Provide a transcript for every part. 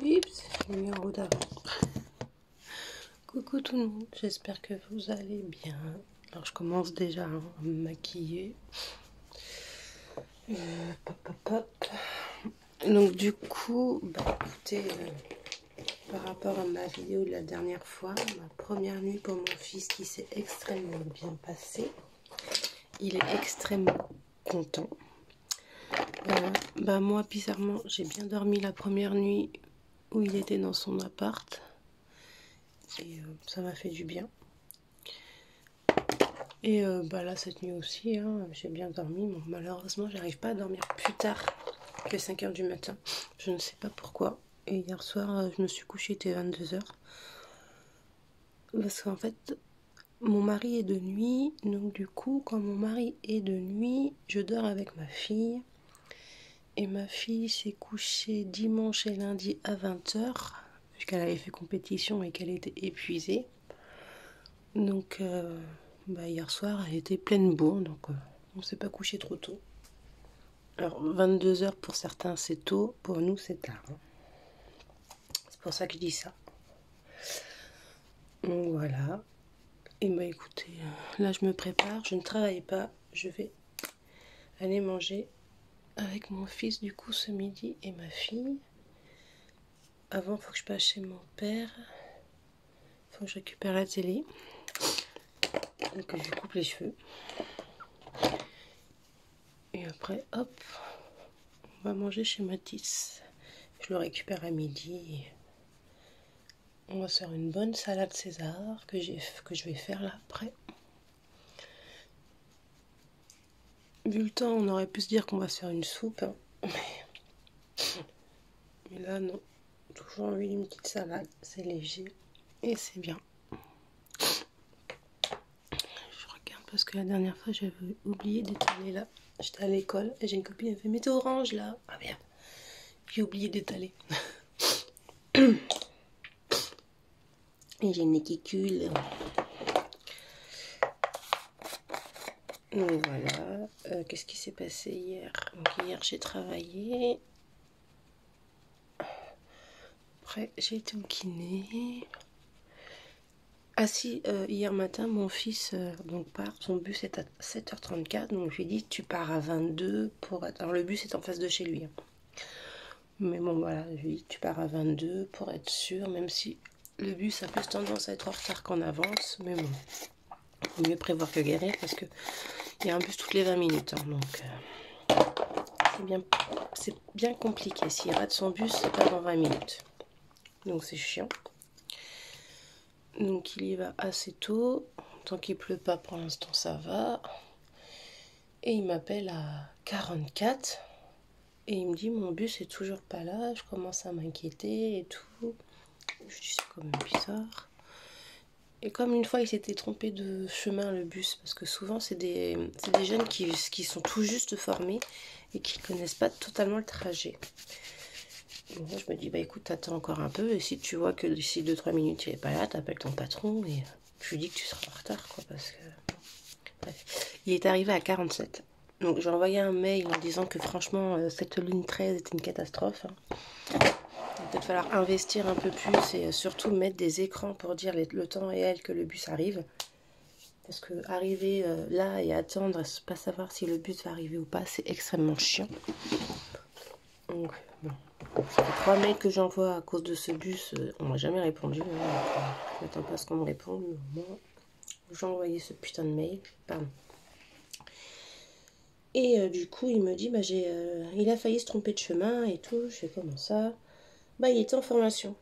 Oups, j'ai mis en route d'avant. Coucou tout le monde, j'espère que vous allez bien. Alors je commence déjà à me maquiller. Pop. Donc du coup, écoutez, par rapport à ma vidéo de la dernière fois, ma première nuit pour mon fils qui s'est extrêmement bien passée. Il est extrêmement content. Moi, bizarrement, j'ai bien dormi la première nuit où il était dans son appart. Et ça m'a fait du bien. Et là, cette nuit aussi, hein, j'ai bien dormi. Bon, malheureusement, j'arrive pas à dormir plus tard que 5 h du matin. Je ne sais pas pourquoi. Et hier soir, je me suis couchée, il était 22 h. Parce qu'en fait, mon mari est de nuit. Donc du coup, quand mon mari est de nuit, je dors avec ma fille. Et ma fille s'est couchée dimanche et lundi à 20 h, puisqu'elle avait fait compétition et qu'elle était épuisée. Donc, hier soir, elle était pleine bourre, donc on ne s'est pas couché trop tôt. Alors, 22 h pour certains, c'est tôt. Pour nous, c'est tard. Hein. C'est pour ça que je dis ça. Donc, voilà. Et écoutez, là, je me prépare. Je ne travaille pas. Je vais aller manger avec mon fils, du coup, ce midi, et ma fille. Avant, il faut que je passe chez mon père. Il faut que je récupère la télé. Donc, je coupe les cheveux. Et après, hop, on va manger chez Matisse. Je le récupère à midi. On va faire une bonne salade César que je vais faire là après. Vu le temps, on aurait pu se dire qu'on va se faire une soupe. Hein. Mais là, non. Toujours envie d'une petite salade. C'est léger et c'est bien. Je regarde parce que la dernière fois, j'avais oublié d'étaler là. J'étais à l'école et j'ai une copine, elle fait « Mais t'es orange là !» Ah bien, j'ai oublié d'étaler. Et j'ai une équicule. Donc voilà. Qu'est-ce qui s'est passé hier? Donc hier, j'ai travaillé. Après, j'ai été au kiné. Ah si, hier matin, mon fils part. Son bus est à 7 h 34. Donc je lui ai dit, tu pars à 22 pour être... Alors le bus est en face de chez lui. Hein. Mais bon, voilà, je lui ai dit, tu pars à 22 pour être sûr, même si le bus a plus tendance à être en retard qu'en avance. Mais bon, il faut mieux prévoir que guérir parce que il y a un bus toutes les 20 minutes. Hein, donc c'est bien compliqué. S'il rate son bus, c'est pas dans 20 minutes. Donc c'est chiant. Donc il y va assez tôt. Tant qu'il pleut pas pour l'instant ça va. Et il m'appelle à 44. Et il me dit mon bus est toujours pas là. Je commence à m'inquiéter et tout. Je dis c'est quand même bizarre. Et comme une fois il s'était trompé de chemin le bus. Parce que souvent c'est des jeunes qui sont tout juste formés. Et qui connaissent pas totalement le trajet. Et moi, je me dis, écoute, t'attends encore un peu, et si tu vois que d'ici 2-3 minutes, il n'est pas là, t'appelles ton patron, et je lui dis que tu seras en retard, quoi, parce que... Bref. Il est arrivé à 47. Donc, j'ai envoyé un mail en disant que, franchement, cette ligne 13 était une catastrophe. Hein. Il va peut-être falloir investir un peu plus, et surtout mettre des écrans pour dire le temps réel que le bus arrive. Parce que arriver là et attendre, pas savoir si le bus va arriver ou pas, c'est extrêmement chiant. Donc, bon. Ça fait 3 mails que j'envoie à cause de ce bus. On m'a jamais répondu. Je m'attends pas à ce qu'on me réponde. Moi, j'ai envoyé ce putain de mail. Pardon. Et du coup, il me dit, il a failli se tromper de chemin et tout. Je fais comment ça? Il était en formation.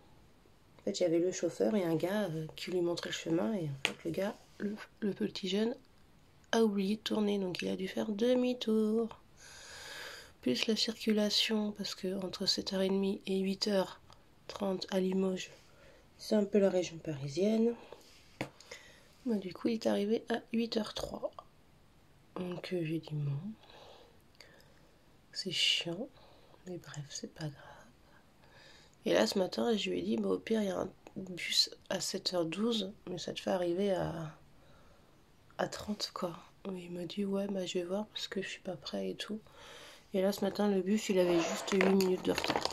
En fait, j'avais le chauffeur et un gars qui lui montrait le chemin. Et en fait, le gars, le petit jeune, a oublié de tourner. Donc, il a dû faire demi-tour. Plus la circulation, parce que entre 7h30 et 8h30 à Limoges, c'est un peu la région parisienne. Du coup, il est arrivé à 8h03. Donc, j'ai dit non. C'est chiant. Mais bref, c'est pas grave. Et là, ce matin, je lui ai dit, au pire, il y a un bus à 7h12, mais ça te fait arriver à 30, quoi. Et il m'a dit, ouais, je vais voir, parce que je suis pas prêt et tout. Et là, ce matin, le bus, il avait juste 8 minutes de retard.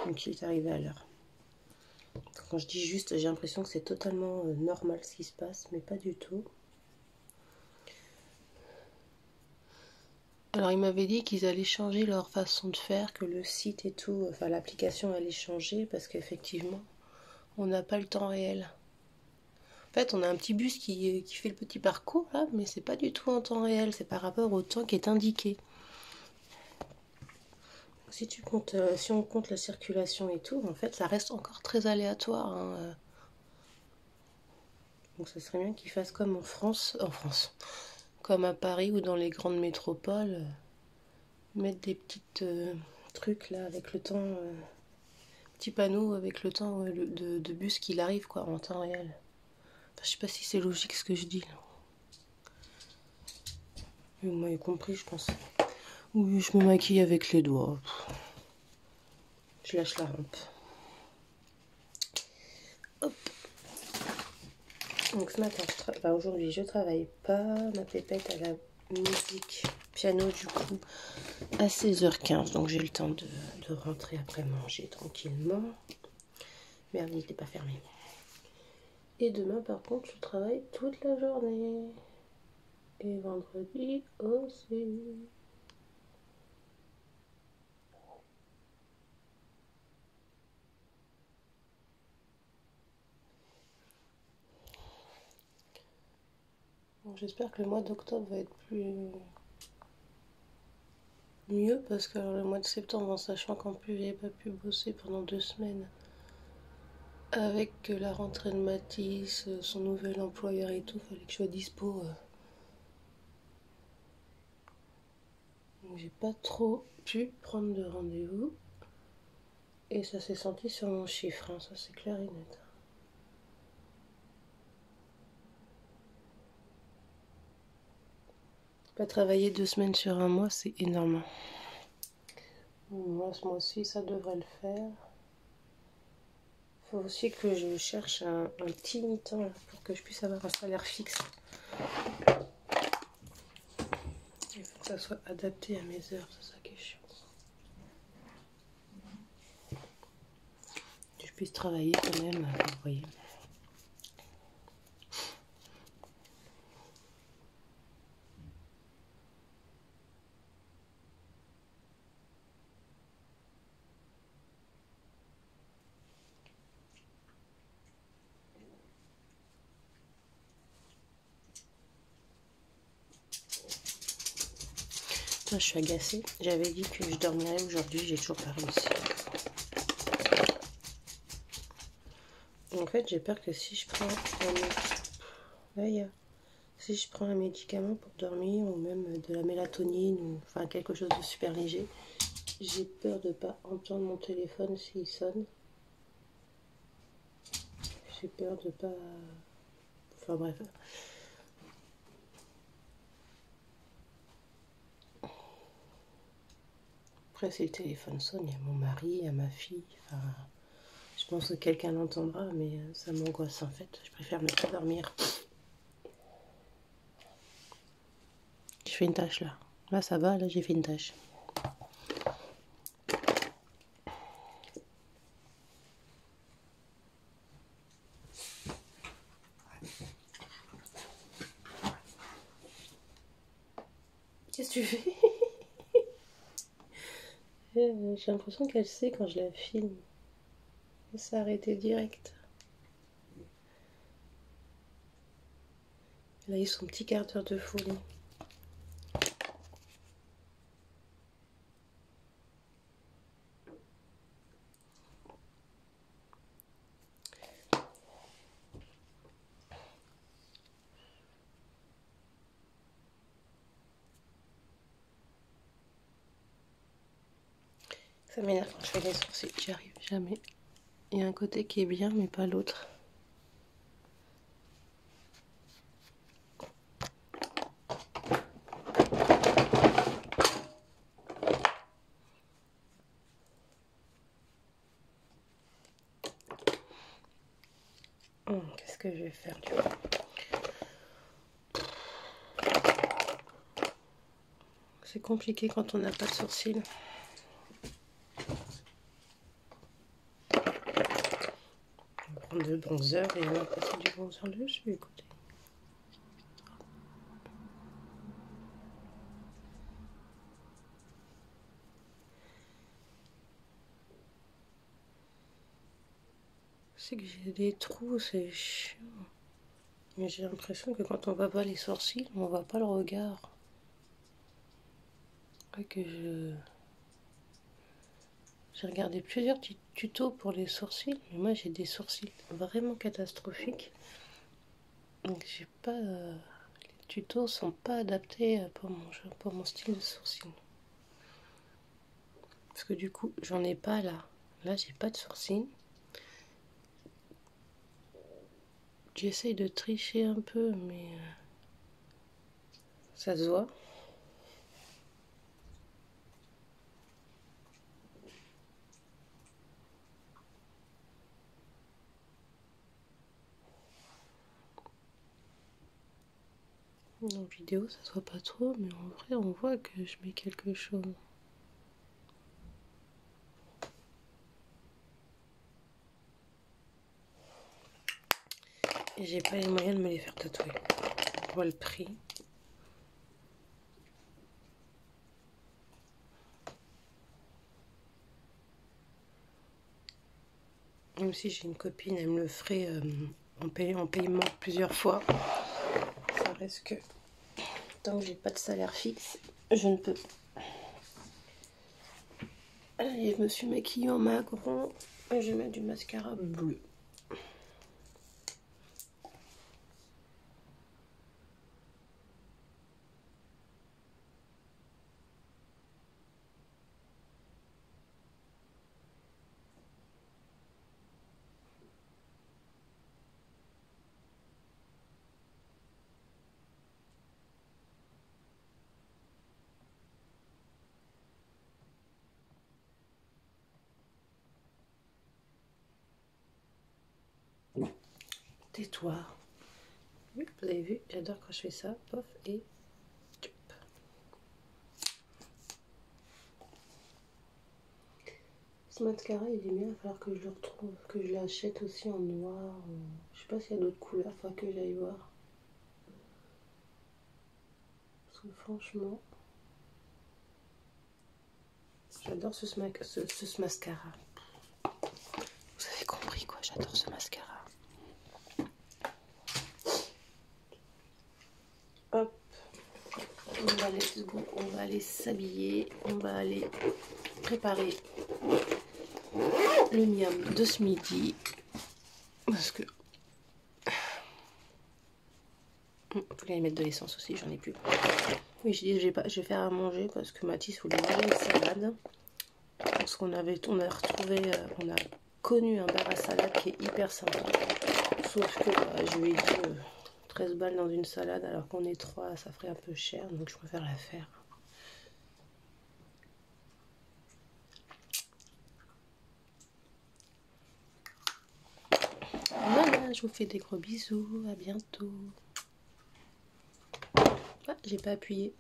Donc il est arrivé à l'heure. Quand je dis juste, j'ai l'impression que c'est totalement normal ce qui se passe, mais pas du tout. Alors il m'avait dit qu'ils allaient changer leur façon de faire, que le site et tout, enfin l'application allait changer parce qu'effectivement, on n'a pas le temps réel. En fait, on a un petit bus qui fait le petit parcours là, mais c'est pas du tout en temps réel, c'est par rapport au temps qui est indiqué. Si tu comptes, si on compte la circulation et tout, en fait, ça reste encore très aléatoire, hein. Donc, ça serait bien qu'ils fassent comme en France, comme à Paris ou dans les grandes métropoles, mettre des petites trucs là avec le temps, petits panneaux avec le temps de bus qu'il arrive quoi en temps réel. Enfin, je sais pas si c'est logique ce que je dis là. Vous m'avez compris, je pense. Oui, je me maquille avec les doigts. Je lâche la rampe. Hop. Donc ce matin, aujourd'hui, je travaille pas. Ma pépette à la musique, piano du coup, à 16h15. Donc j'ai le temps de rentrer après manger tranquillement. Merde, il n'était pas fermé. Et demain, par contre, je travaille toute la journée. Et vendredi aussi. J'espère que le mois d'octobre va être mieux parce que le mois de septembre, en sachant qu'en plus j'ai pas pu bosser pendant 2 semaines avec la rentrée de Mathis, son nouvel employeur et tout, fallait que je sois dispo. Donc j'ai pas trop pu prendre de rendez-vous et ça s'est senti sur mon chiffre, hein, ça c'est clair et net. Pas travailler 2 semaines sur un mois, c'est énorme. Moi, ce mois-ci, ça devrait le faire. Faut aussi que je cherche un petit mi-temps là, pour que je puisse avoir un salaire fixe. Il faut que ça soit adapté à mes heures, c'est ça qui est chiant. Que je puisse travailler quand même, vous voyez. Moi, je suis agacée. J'avais dit que je dormirais aujourd'hui, j'ai toujours pas réussi. En fait, j'ai peur que si je prends si je prends un médicament pour dormir ou même de la mélatonine ou enfin quelque chose de super léger, j'ai peur de pas entendre mon téléphone s'il sonne. J'ai peur de pas... Enfin bref. Après, si le téléphone sonne, il y a mon mari, il y a ma fille. Enfin, je pense que quelqu'un l'entendra, mais ça m'angoisse en fait. Je préfère ne pas dormir. Je fais une tâche là. Là, ça va, là, j'ai fait une tâche. Qu'est-ce que tu fais? J'ai l'impression qu'elle sait quand je la filme. Elle s'est arrêtée direct. Elle a eu son petit quart d'heure de folie. Ça m'énerve quand je fais les sourcils, j'y arrive jamais. Il y a un côté qui est bien, mais pas l'autre. Qu'est-ce que je vais faire du coup? C'est compliqué quand on n'a pas de sourcils. de bronzer et on va passer du bronzer dessus, écoutez. C'est que j'ai des trous, c'est chiant. Mais j'ai l'impression que quand on voit pas les sourcils, on voit pas le regard. Ouais, que j'ai regardé plusieurs tutos pour les sourcils, mais moi j'ai des sourcils vraiment catastrophiques. Donc j'ai pas... les tutos sont pas adaptés pour mon style de sourcils. Parce que du coup, j'en ai pas là. Là, j'ai pas de sourcils. J'essaye de tricher un peu, mais ça se voit. En vidéo, ça se voit pas trop, mais en vrai, on voit que je mets quelque chose. Et j'ai pas les moyens de me les faire tatouer. On voit le prix. Même si j'ai une copine, elle me le ferait en paiement plusieurs fois. Ça reste que tant que j'ai pas de salaire fixe, je ne peux pas. Allez, je me suis maquillée en marron et je vais mettre du mascara bleu. Tais-toi. Oui, vous avez vu, j'adore quand je fais ça. Pof et tchup. Ce mascara, il est bien, il va falloir que je le retrouve, que je l'achète aussi en noir. Je sais pas s'il y a d'autres couleurs, il faudra que j'aille voir. Parce que franchement, j'adore ce mascara. Vous avez compris quoi, j'adore ce mascara. Hop, on va let's go, on va aller s'habiller, on va aller préparer le miam de ce midi. Parce que... Il faut aller mettre de l'essence aussi, j'en ai plus. Oui, j'ai dit je vais faire à manger parce que Mathis voulait manger une salade. Parce qu'on a retrouvé, on a connu un bar à salade qui est hyper sympa. Sauf que je lui ai dit 13 balles dans une salade alors qu'on est 3, ça ferait un peu cher, donc je préfère la faire. Voilà, je vous fais des gros bisous, à bientôt. Ah, j'ai pas appuyé.